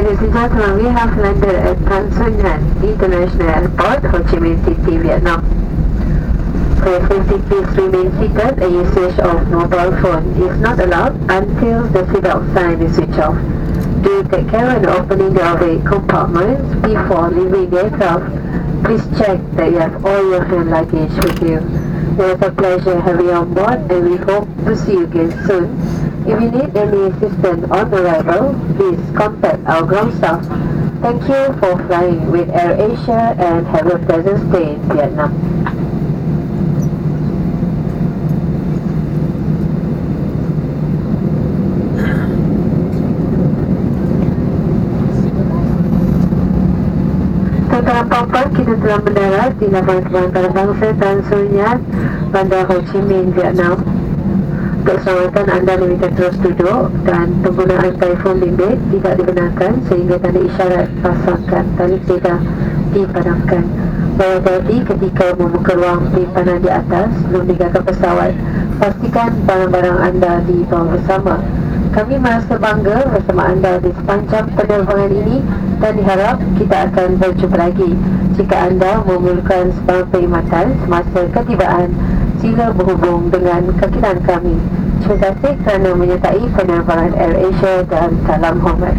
Ladies and gentlemen, we have landed at Nhat International Airport, Ho Chi Minh City, Vietnam. For safety, please remain seated and usage of mobile phone is not allowed until the seatbelt sign is switched off. Do take care when opening the overhead compartments before leaving the aircraft. Please check that you have all your hand luggage with you. It was a pleasure having you on board, and we hope to see you again soon. If you need any assistance on arrival, please contact our ground staff. Thank you for flying with AirAsia and have a pleasant stay in Vietnam. Tuan-tuan dan puan-puan, kita telah mendarat di lapangan terbang antarabangsa Tan Son Nhat, Bandar Ho Chi Minh, Vietnam. Untuk keselamatan anda diminta terus duduk dan penggunaan telefon bimbit tidak dibenarkan sehingga tanda isyarat pasangkan tali tidak dipadamkan. Berhati-hati ketika membuka ruang penyimpanan di atas sebelum meninggalkan pesawat. Pastikan barang-barang anda dibawa bersama. Kami merasa bangga bersama anda di sepanjang penerbangan ini dan diharap kita akan berjumpa lagi. Jika anda memerlukan sebarang perkhidmatan semasa ketibaan, sila berhubung dengan kakitan kami. Terima kasih kerana menyertai penerbangan AirAsia dan salam hormat.